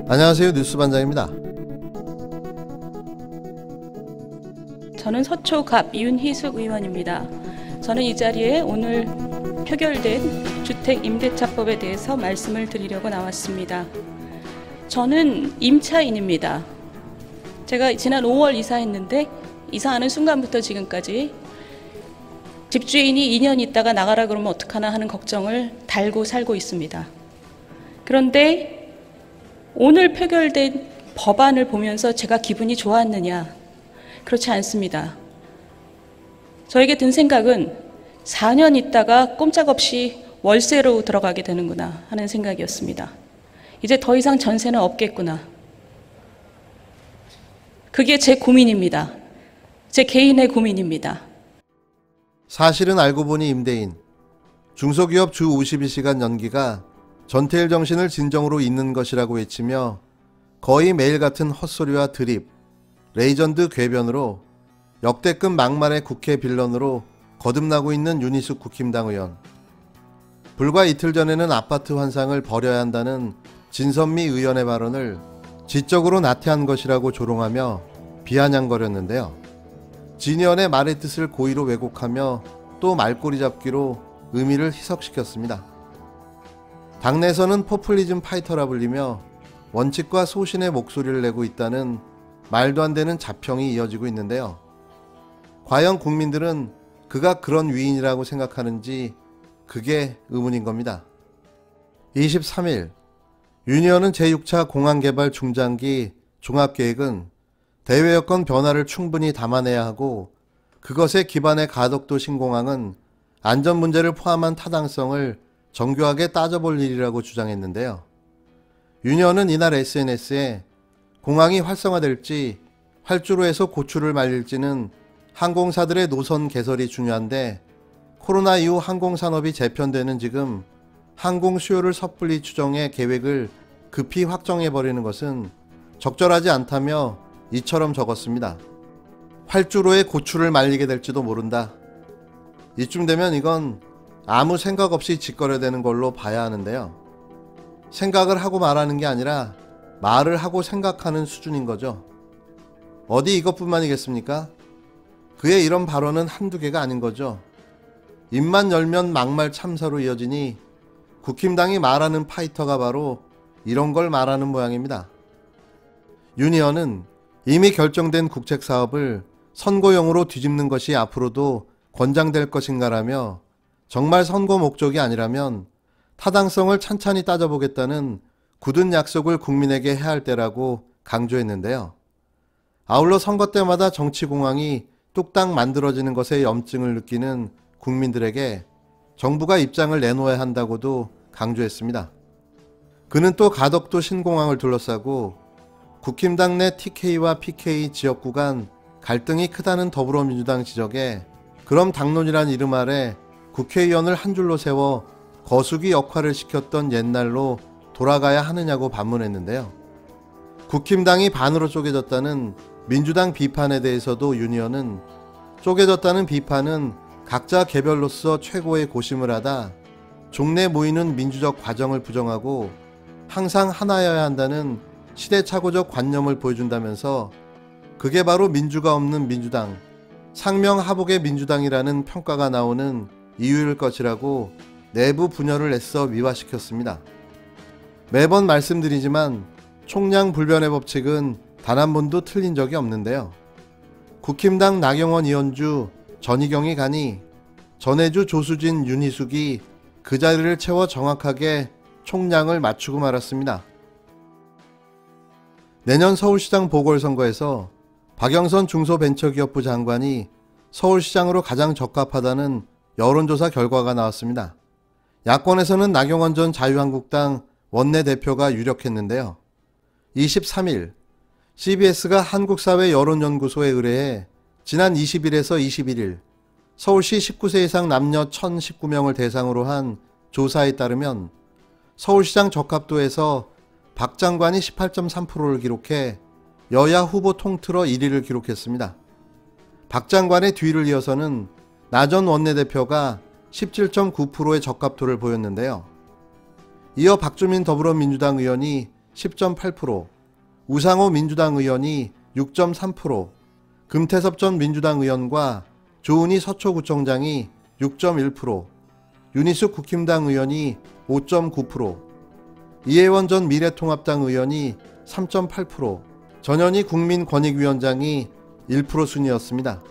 안녕하세요. 뉴스반장입니다. 저는 서초갑 윤희숙 의원입니다. 저는 이 자리에 오늘 표결된 주택임대차법에 대해서 말씀을 드리려고 나왔습니다. 저는 임차인입니다. 제가 지난 5월 이사했는데 이사하는 순간부터 지금까지 집주인이 2년 있다가 나가라 그러면 어떡하나 하는 걱정을 달고 살고 있습니다. 그런데 오늘 표결된 법안을 보면서 제가 기분이 좋았느냐? 그렇지 않습니다. 저에게 든 생각은 4년 있다가 꼼짝없이 월세로 들어가게 되는구나 하는 생각이었습니다. 이제 더 이상 전세는 없겠구나. 그게 제 고민입니다. 제 개인의 고민입니다. 사실은 알고 보니 임대인, 중소기업 주 52시간 연기가 전태일 정신을 진정으로 잇는 것이라고 외치며 거의 매일 같은 헛소리와 드립, 레이전드 궤변으로 역대급 막말의 국회 빌런으로 거듭나고 있는 윤희숙 국힘당 의원. 불과 이틀 전에는 아파트 환상을 버려야 한다는 진선미 의원의 발언을 지적으로 나태한 것이라고 조롱하며 비아냥거렸는데요. 진의원의 말의 뜻을 고의로 왜곡하며 또 말꼬리 잡기로 의미를 희석시켰습니다. 당내에서는 포퓰리즘 파이터라 불리며 원칙과 소신의 목소리를 내고 있다는 말도 안 되는 자평이 이어지고 있는데요. 과연 국민들은 그가 그런 위인이라고 생각하는지 그게 의문인 겁니다. 23일 윤 의원은 제6차 공항개발 중장기 종합계획은 대외 여건 변화를 충분히 담아내야 하고 그것에 기반의 가덕도 신공항은 안전 문제를 포함한 타당성을 정교하게 따져볼 일이라고 주장했는데요. 윤 의원은 이날 SNS에 공항이 활성화될지 활주로 해서 고추를 말릴지는 항공사들의 노선 개설이 중요한데 코로나 이후 항공산업이 재편되는 지금 항공 수요를 섣불리 추정해 계획을 급히 확정해버리는 것은 적절하지 않다며 이처럼 적었습니다. 활주로에 고추를 말리게 될지도 모른다. 이쯤 되면 이건 아무 생각 없이 짓거려대는 걸로 봐야 하는데요. 생각을 하고 말하는 게 아니라 말을 하고 생각하는 수준인 거죠. 어디 이것뿐만이겠습니까? 그의 이런 발언은 한두 개가 아닌 거죠. 입만 열면 막말 참사로 이어지니 국힘당이 말하는 파이터가 바로 이런 걸 말하는 모양입니다. 윤 의원은 이미 결정된 국책사업을 선거용으로 뒤집는 것이 앞으로도 권장될 것인가라며 정말 선거 목적이 아니라면 타당성을 찬찬히 따져보겠다는 굳은 약속을 국민에게 해야 할 때라고 강조했는데요. 아울러 선거 때마다 정치공황이 뚝딱 만들어지는 것에 염증을 느끼는 국민들에게 정부가 입장을 내놓아야 한다고도 강조했습니다. 그는 또 가덕도 신공항을 둘러싸고 국힘당 내 TK와 PK 지역구 간 갈등이 크다는 더불어민주당 지적에 그럼 당론이란 이름 아래 국회의원을 한 줄로 세워 거수기 역할을 시켰던 옛날로 돌아가야 하느냐고 반문했는데요. 국힘당이 반으로 쪼개졌다는 민주당 비판에 대해서도 윤 의원은 쪼개졌다는 비판은 각자 개별로서 최고의 고심을 하다 종래 모이는 민주적 과정을 부정하고 항상 하나여야 한다는 시대착오적 관념을 보여준다면서 그게 바로 민주가 없는 민주당, 상명하복의 민주당이라는 평가가 나오는 이유일 것이라고 내부 분열을 애써 미화시켰습니다. 매번 말씀드리지만 총량 불변의 법칙은 단 한 번도 틀린 적이 없는데요. 국힘당 나경원 이현주 전희경이 가니 전해주 조수진 윤희숙이 그 자리를 채워 정확하게 총량을 맞추고 말았습니다. 내년 서울시장 보궐선거에서 박영선 중소벤처기업부 장관이 서울시장으로 가장 적합하다는 여론조사 결과가 나왔습니다. 야권에서는 나경원 전 자유한국당 원내대표가 유력했는데요. 23일 CBS가 한국사회여론연구소에 의뢰해 지난 20일에서 21일 서울시 19세 이상 남녀 1,019명을 대상으로 한 조사에 따르면 서울시장 적합도에서 박 장관이 18.3%를 기록해 여야 후보 통틀어 1위를 기록했습니다. 박 장관의 뒤를 이어서는 나 전 원내대표가 17.9%의 적합도를 보였는데요. 이어 박주민 더불어민주당 의원이 10.8%, 우상호 민주당 의원이 6.3%, 금태섭 전 민주당 의원과 조은희 서초구청장이 6.1%, 윤희숙 국힘당 의원이 5.9%, 이혜원 전 미래통합당 의원이 3.8%, 전현희 국민권익위원장이 1% 순이었습니다.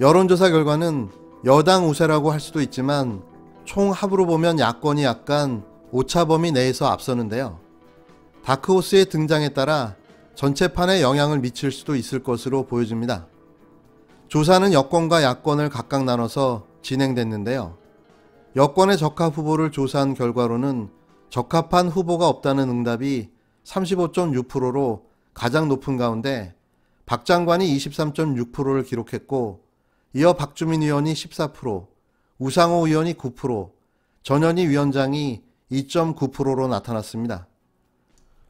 여론조사 결과는 여당 우세라고 할 수도 있지만 총 합으로 보면 야권이 약간 오차범위 내에서 앞서는데요. 다크호스의 등장에 따라 전체판에 영향을 미칠 수도 있을 것으로 보여집니다. 조사는 여권과 야권을 각각 나눠서 진행됐는데요. 여권의 적합 후보를 조사한 결과로는 적합한 후보가 없다는 응답이 35.6%로 가장 높은 가운데 박 장관이 23.6%를 기록했고, 이어 박주민 의원이 14%, 우상호 의원이 9%, 전현희 위원장이 2.9%로 나타났습니다.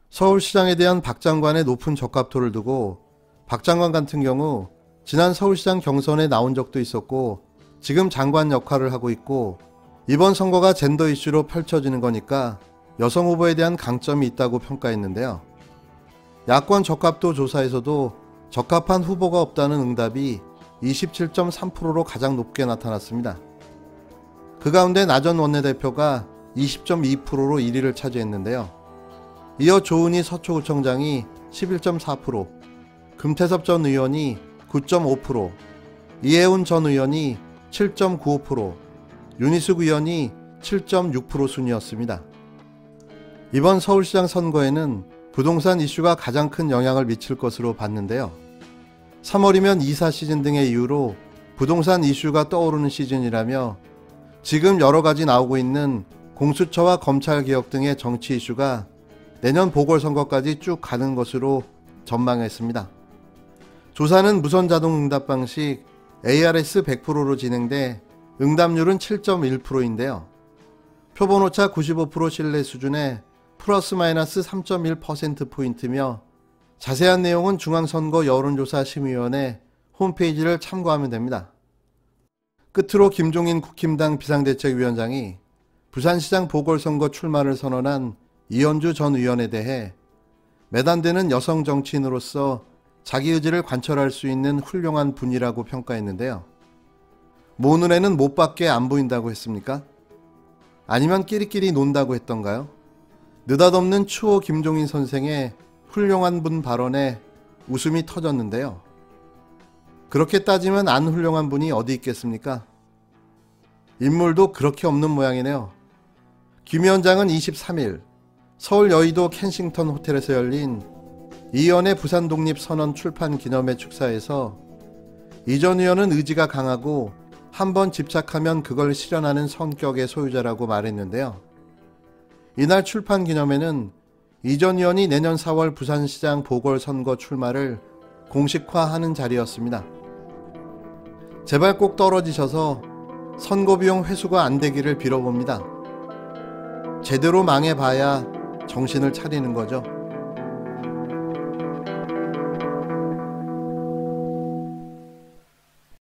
서울시장에 대한 박 장관의 높은 적합도를 두고 박 장관 같은 경우 지난 서울시장 경선에 나온 적도 있었고 지금 장관 역할을 하고 있고, 이번 선거가 젠더 이슈로 펼쳐지는 거니까 여성 후보에 대한 강점이 있다고 평가했는데요. 야권 적합도 조사에서도 적합한 후보가 없다는 응답이 27.3%로 가장 높게 나타났습니다. 그 가운데 나전 원내대표가 20.2%로 1위를 차지했는데요. 이어 조은희 서초구청장이 11.4%, 금태섭 전 의원이 9.5%, 이혜훈 전 의원이 7.95%, 윤희숙 의원이 7.6% 순이었습니다. 이번 서울시장 선거에는 부동산 이슈가 가장 큰 영향을 미칠 것으로 봤는데요. 3월이면 이사 시즌 등의 이유로 부동산 이슈가 떠오르는 시즌이라며 지금 여러 가지 나오고 있는 공수처와 검찰 개혁 등의 정치 이슈가 내년 보궐선거까지 쭉 가는 것으로 전망했습니다. 조사는 무선 자동 응답 방식 ARS 100%로 진행돼 응답률은 7.1%인데요. 표본오차 95% 신뢰 수준의 플러스 마이너스 3.1%포인트며 자세한 내용은 중앙선거 여론조사심의위원회 홈페이지를 참고하면 됩니다. 끝으로 김종인 국힘당 비상대책위원장이 부산시장 보궐선거 출마를 선언한 이현주 전 의원에 대해 매단되는 여성 정치인으로서 자기 의지를 관철할 수 있는 훌륭한 분이라고 평가했는데요. 모 눈에는 못밖에 안 보인다고 했습니까? 아니면 끼리끼리 논다고 했던가요? 느닷없는 추호 김종인 선생의 훌륭한 분 발언에 웃음이 터졌는데요. 그렇게 따지면 안 훌륭한 분이 어디 있겠습니까? 인물도 그렇게 없는 모양이네요. 김 위원장은 23일 서울 여의도 켄싱턴 호텔에서 열린 이현의 부산 독립선언 출판 기념회 축사에서 이 전 의원은 의지가 강하고 한번 집착하면 그걸 실현하는 성격의 소유자라고 말했는데요. 이날 출판 기념회는 이 전 의원이 내년 4월 부산시장 보궐선거 출마를 공식화하는 자리였습니다. 제발 꼭 떨어지셔서 선거비용 회수가 안 되기를 빌어봅니다. 제대로 망해봐야 정신을 차리는 거죠.